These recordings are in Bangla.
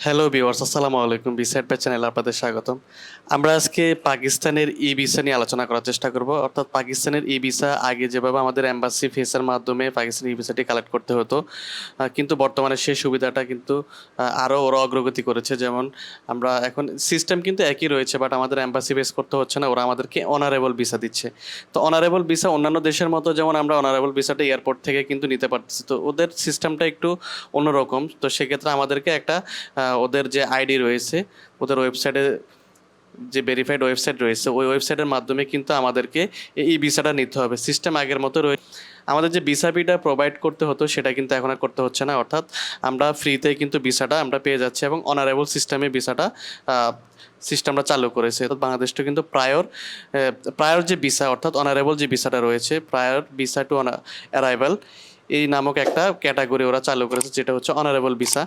হ্যালো ভিউয়ার্স, আসসালামু আলাইকুম। বিসাইড বাই চ্যানেলে আপনাদের স্বাগতম। আমরা আজকে পাকিস্তানের ই ভিসা নিয়ে আলোচনা করার চেষ্টা করব। অর্থাৎ পাকিস্তানের ই ভিসা আগে যেভাবে আমাদের এম্বাসি ফিসের মাধ্যমে পাকিস্তানের ই ভিসাটি কালেক্ট করতে হতো, কিন্তু বর্তমানে সেই সুবিধাটা কিন্তু আরও ওরা অগ্রগতি করেছে। যেমন আমরা এখন সিস্টেম কিন্তু একই রয়েছে, বাট আমাদের এম্বাসি ফেস করতে হচ্ছে না, ওরা আমাদেরকে অনারেবল ভিসা দিচ্ছে। তো অনারেবল ভিসা অন্যান্য দেশের মতো যেমন আমরা অনারেবল ভিসাটা এয়ারপোর্ট থেকে কিন্তু নিতে পারতেছি, তো ওদের সিস্টেমটা একটু অন্যরকম। তো সেক্ষেত্রে আমাদেরকে একটা ওদের যে আইডি রয়েছে, ওদের ওয়েবসাইটে যে ভেরিফাইড ওয়েবসাইট রয়েছে, ওই ওয়েবসাইটের মাধ্যমে কিন্তু আমাদেরকে এই ভিসাটা নিতে হবে। সিস্টেম আগের মতো রয়েছে। আমাদের যে ভিসা ফিটা প্রোভাইড করতে হতো সেটা কিন্তু এখন আর করতে হচ্ছে না। অর্থাৎ আমরা ফ্রিতে কিন্তু ভিসাটা আমরা পেয়ে যাচ্ছি এবং অনারেবল সিস্টেমে ভিসাটা সিস্টেমটা চালু করেছে। তো বাংলাদেশটা কিন্তু প্রায়র যে ভিসা, অর্থাৎ অনারেবল যে ভিসাটা রয়েছে, প্রায়র ভিসা টু অ্যারাইভাল এই নামক একটা ক্যাটাগরি ওরা চালু করেছে, যেটা হচ্ছে অনারেবল ভিসা।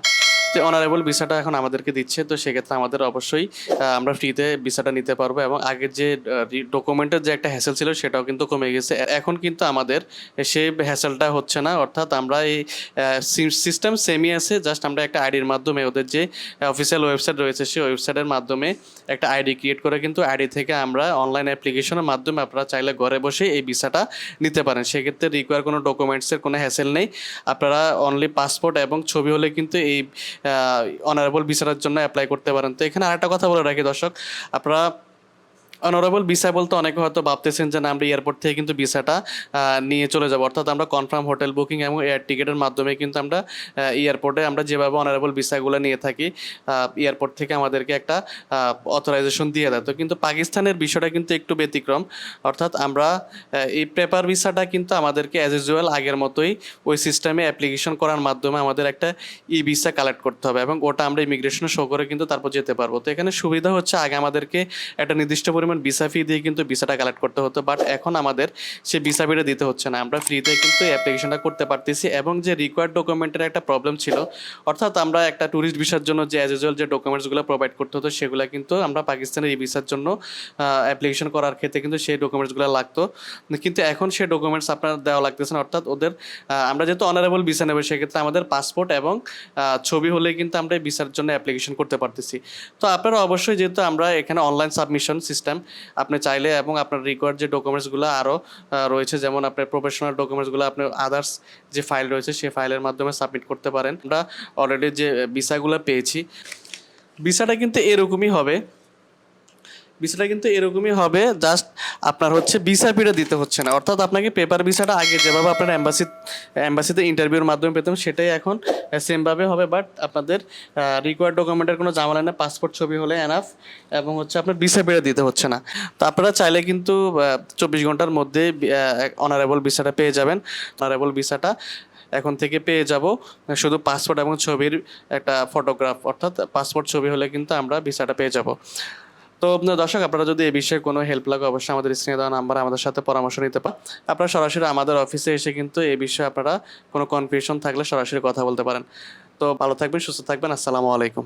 তো অনারেবল ভিসাটা এখন আমাদেরকে দিচ্ছে, তো সেক্ষেত্রে আমাদের অবশ্যই আমরা ফ্রিতে ভিসাটা নিতে পারবো এবং আগের যে ডকুমেন্টের যে একটা হ্যাসেল ছিল সেটাও কিন্তু কমে গেছে। এখন কিন্তু আমাদের সেই হ্যাসেলটা হচ্ছে না। অর্থাৎ আমরা এই সিস্টেম সেমই আছে, জাস্ট আমরা একটা আইডির মাধ্যমে ওদের যে অফিসিয়াল ওয়েবসাইট রয়েছে সেই ওয়েবসাইটের মাধ্যমে একটা আইডি ক্রিয়েট করে কিন্তু আইডি থেকে আমরা অনলাইন অ্যাপ্লিকেশনের মাধ্যমে আপনারা চাইলে ঘরে বসে এই ভিসাটা নিতে পারেন। সেক্ষেত্রে রিকোয়ার কোনো ডকুমেন্টসের কোনো হ্যাসেল নেই। আপনারা অনলি পাসপোর্ট এবং ছবি হলে কিন্তু এই অনারেবল ভিসার জন্য অ্যাপ্লাই করতে পারেন। তো এখানে আরেকটা কথা বলে রাখি দর্শক, আপনারা অনারেবল ভিসা বলতে অনেকে হয়তো ভাবতেছেন যে না, আমরা এয়ারপোর্ট থেকে কিন্তু ভিসাটা নিয়ে চলে যাবো। অর্থাৎ আমরা কনফার্ম হোটেল বুকিং এবং এয়ার টিকেটের মাধ্যমে কিন্তু আমরা এয়ারপোর্টে আমরা যেভাবে অনারেবল ভিসাগুলো নিয়ে থাকি, এয়ারপোর্ট থেকে আমাদেরকে একটা অথরাইজেশন দিয়ে দেয়। তো কিন্তু পাকিস্তানের বিষয়টা কিন্তু একটু ব্যতিক্রম। অর্থাৎ আমরা এই পেপার ভিসাটা কিন্তু আমাদেরকে অ্যাজ ইউজুয়াল আগের মতোই ওই সিস্টেমে অ্যাপ্লিকেশন করার মাধ্যমে আমাদের একটা ই ভিসা কালেক্ট করতে হবে এবং ওটা আমরা ইমিগ্রেশনে শো করে কিন্তু তারপর যেতে পারবো। তো এখানে সুবিধা হচ্ছে আগে আমাদেরকে একটা নির্দিষ্ট পরিমাণ ভিসা ফি দিয়ে কিন্তু ভিসাটা কালেক্ট করতে হতো, বাট এখন আমাদের সেই ভিসা ফিটা দিতে হচ্ছে না। আমরা ফ্রিতে কিন্তু অ্যাপ্লিকেশনটা করতে পারতেছি এবং যে রিকোয়ার্ড ডকুমেন্টের একটা প্রবলেম ছিল, অর্থাৎ আমরা একটা ট্যুরিস্ট ভিসার জন্য যে অ্যাজ ইউজুয়াল যে ডকুমেন্টসগুলো প্রোভাইড করতে হতো সেগুলো কিন্তু আমরা পাকিস্তানের এই ভিসার জন্য অ্যাপ্লিকেশন করার ক্ষেত্রে কিন্তু সেই ডকুমেন্টসগুলো লাগতো, কিন্তু এখন সেই ডকুমেন্টস আপনার দেওয়া লাগতেছে না। অর্থাৎ ওদের আমরা যেহেতু অনারেবল ভিসা নেব, সেক্ষেত্রে আমাদের পাসপোর্ট এবং ছবি হলে কিন্তু আমরা এই ভিসার জন্য অ্যাপ্লিকেশন করতে পারতেছি। তো আপনারা অবশ্যই, যেহেতু আমরা এখানে অনলাইন সাবমিশন সিস্টেম, আপনি চাইলে এবং আপনার রিকোয়ার্ড যে ডকুমেন্টসগুলো আরও রয়েছে, যেমন আপনার প্রফেশনাল ডকুমেন্টসগুলো আপনার আদার্স যে ফাইল রয়েছে সেই ফাইলের মাধ্যমে সাবমিট করতে পারেন। আমরা অলরেডি যে ভিসাগুলো পেয়েছি, ভিসাটা কিন্তু এরকমই হবে। ভিসাটা কিন্তু এরকমই হবে, জাস্ট আপনার হচ্ছে ভিসা ফিটা দিতে হচ্ছে না। অর্থাৎ আপনাকে পেপার ভিসাটা আগে যেভাবে আপনার এম্বাসিতে ইন্টারভিউর মাধ্যমে পেতাম সেটাই এখন সেমভাবে হবে, বাট আপনাদের রিকোয়ার্ড ডকুমেন্টের কোনো ঝামেলা নেই। পাসপোর্ট ছবি হলে এনাফ এবং হচ্ছে আপনার ভিসা ফিটা দিতে হচ্ছে না। তো আপনারা চাইলে কিন্তু 24 ঘন্টার মধ্যে অনারেবল ভিসাটা পেয়ে যাবেন। অনারেবল ভিসাটা এখন থেকে পেয়ে যাব, শুধু পাসপোর্ট এবং ছবির একটা ফটোগ্রাফ, অর্থাৎ পাসপোর্ট ছবি হলে কিন্তু আমরা ভিসাটা পেয়ে যাব। তো দর্শক, আপনারা যদি এই বিষয়ে কোনো হেল্প লাগে অবশ্যই আমাদের স্ক্রিনে দেওয়া নাম্বারে আমাদের সাথে পরামর্শ নিতে পারেন। আপনারা সরাসরি আমাদের অফিসে এসে কিন্তু এই বিষয়ে আপনারা কোনো কনফিউশন থাকলে সরাসরি কথা বলতে পারেন। তো ভালো থাকবেন, সুস্থ থাকবেন। আসসালামু আলাইকুম।